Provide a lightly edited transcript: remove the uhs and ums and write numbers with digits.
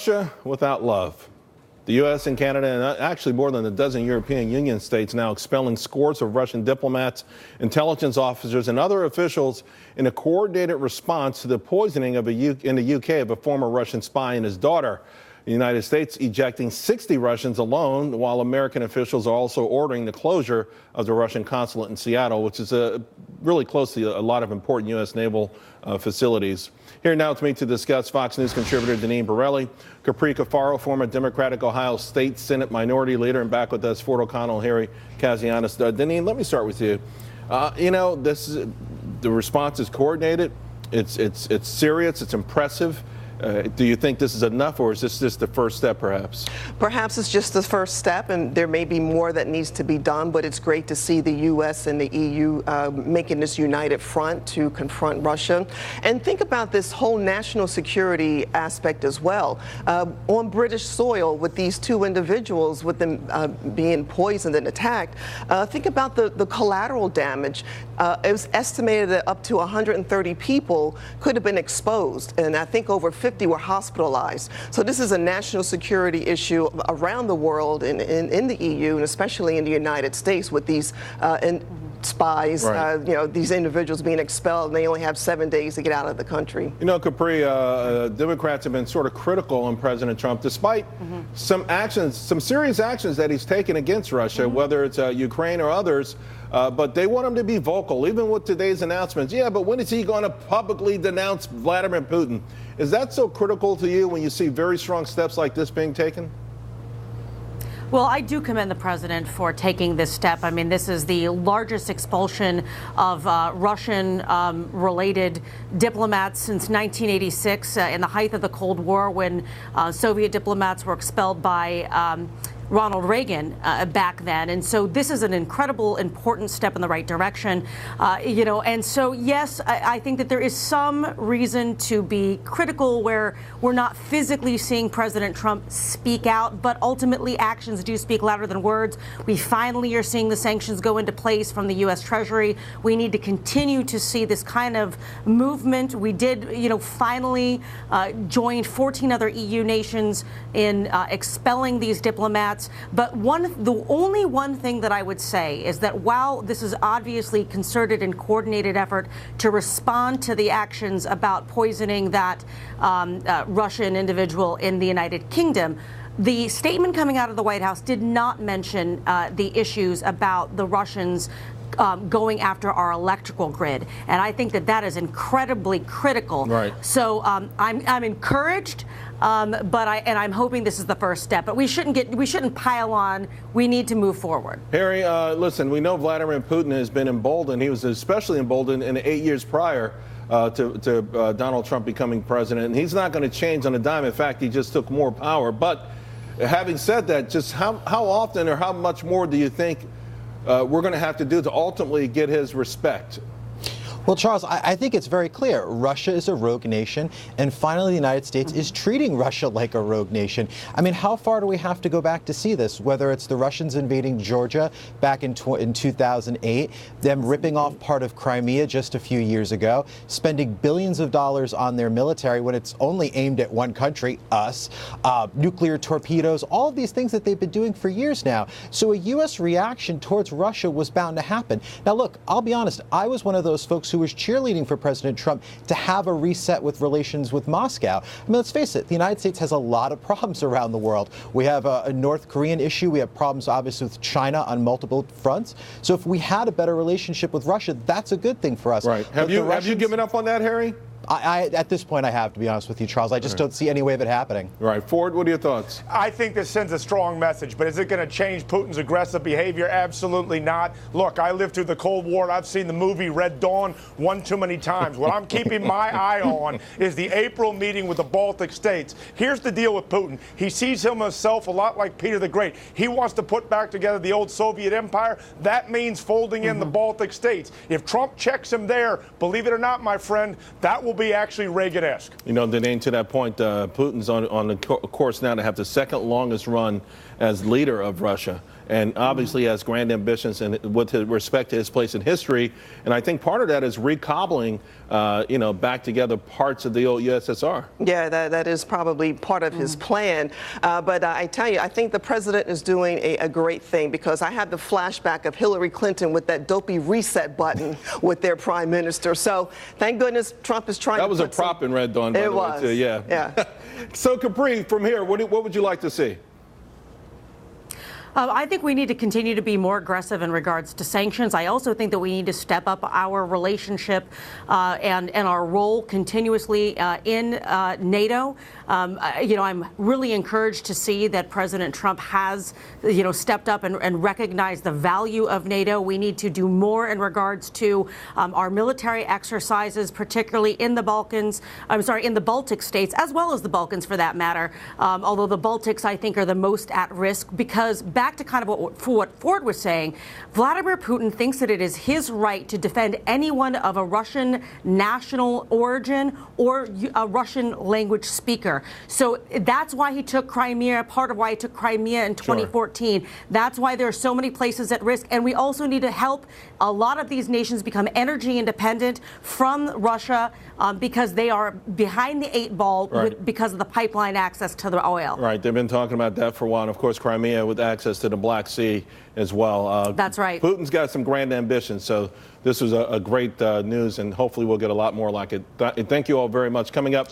Russia without love. The U.S. and Canada, and actually more than a dozen European Union states, now expelling scores of Russian diplomats, intelligence officers, and other officials in a coordinated response to the poisoning in the UK of a former Russian spy and his daughter. The United States ejecting 60 Russians alone, while American officials are also ordering the closure of the Russian consulate in Seattle, which is really close to a lot of important U.S. naval facilities. Here now with me to discuss, Fox News contributor Deneen Borelli, CapriCafaro, former Democratic Ohio State Senate Minority Leader, and back with us, Fort O'Connell, Harry Kazianis. Deneen, let me start with you. The response is coordinated. It's serious. It's impressive. Do you think this is enough, or is this just the first step, perhaps? Perhaps it's just the first step, and there may be more that needs to be done, but it's great to see the U.S. and the EU making this united front to confront Russia. And think about this whole national security aspect as well. On British soil, with these two individuals, with them being poisoned and attacked, think about the collateral damage. It was estimated that up to 130 people could have been exposed, and I think over 50 were hospitalized. So this is a national security issue around the world, in the EU, and especially in the United States, with these spies, right. These individuals being expelled, and they only have 7 days to get out of the country. Capri, Democrats have been sort of critical on President Trump, despite some serious actions that he's taken against Russia, whether it's Ukraine or others. But they want him to be vocal, even with today's announcements. Yeah, but when is he going to publicly denounce Vladimir Putin? Is that so critical to you when you see very strong steps like this being taken? Well, I do commend the president for taking this step. I mean, this is the largest expulsion of Russian-related diplomats since 1986, in the height of the Cold War, when Soviet diplomats were expelled by Ronald Reagan back then. And so this is an incredible, important step in the right direction. And so, yes, I think that there is some reason to be critical where we're not physically seeing President Trump speak out, but ultimately actions do speak louder than words. We finally are seeing the sanctions go into place from the U.S. Treasury. We need to continue to see this kind of movement. We did, finally join 14 other EU nations in expelling these diplomats. But the only one thing that I would say is that while this is obviously concerted and coordinated effort to respond to the actions about poisoning that Russian individual in the United Kingdom, the statement coming out of the White House did not mention the issues about the Russians going after our electrical grid, and I think that is incredibly critical. Right. So I'm encouraged, but I'm hoping this is the first step. But we shouldn't pile on. We need to move forward. Harry, listen, we know Vladimir Putin has been emboldened. He was especially emboldened in the 8 years prior to Donald Trump becoming president, and he's not going to change on a dime. In fact, he just took more power. But having said that, just how often or how much more do you think we're going to have to do to ultimately get his respect? Well, Charles, I think it's very clear. Russia is a rogue nation, and finally the United States is treating Russia like a rogue nation. I mean, how far do we have to go back to see this? Whether it's the Russians invading Georgia back in 2008, them ripping off part of Crimea just a few years ago, spending billions of dollars on their military when it's only aimed at one country, us, nuclear torpedoes, all of these things that they've been doing for years now. So a U.S. reaction towards Russia was bound to happen. Now, look, I'll be honest, I was one of those folks who was cheerleading for President Trump to have a reset with relations with Moscow. I mean, let's face it, the United States has a lot of problems around the world. We have a North Korean issue. We have problems, obviously, with China on multiple fronts. So if we had a better relationship with Russia, that's a good thing for us. Right. Have you given up on that, Harry? At this point, I have, to be honest with you, Charles. I just don't see any way of it happening. Right. Ford, what are your thoughts? I think this sends a strong message, but is it going to change Putin's aggressive behavior? Absolutely not. Look, I lived through the Cold War, and I've seen the movie Red Dawn one too many times. What I'm keeping my eye on is the April meeting with the Baltic states. Here's the deal with Putin. He sees himself a lot like Peter the Great. He wants to put back together the old Soviet empire. That means folding in the Baltic states. If Trump checks him there, believe it or not, my friend, that will be be actually Reagan-esque. You know, Deneen, to that point, Putin's on the course now to have the second longest run as leader of Russia. And obviously has grand ambitions and with respect to his place in history. And I think part of that is recobbling, back together parts of the old USSR. Yeah, that is probably part of his plan. But I tell you, I think the president is doing a great thing, because I have the flashback of Hillary Clinton with that dopey reset button with their prime minister. So thank goodness Trump is trying to. That was a prop in Red Dawn, by the way, was. too. Yeah. Yeah. So, Capri, from here, what would you like to see? I think we need to continue to be more aggressive in regards to sanctions. I also think that we need to step up our relationship and our role continuously in NATO. I'm really encouraged to see that President Trump has, stepped up and recognized the value of NATO. We need to do more in regards to our military exercises, particularly in the Balkans. In the Baltic states, as well as the Balkans for that matter. Although the Baltics, I think, are the most at risk, because back to kind of what Ford was saying, Vladimir Putin thinks that it is his right to defend anyone of a Russian national origin or a Russian language speaker. So that's why he took Crimea, part of why he took Crimea in 2014. Sure. That's why there are so many places at risk. And we also need to help a lot of these nations become energy independent from Russia, because they are behind the 8 ball because of the pipeline access to the oil. Right. They've been talking about that for a while. And of course, Crimea with access to the Black Sea as well. That's right. Putin's got some grand ambitions. So this was a great news, and hopefully we'll get a lot more like it. Thank you all very much. Coming up.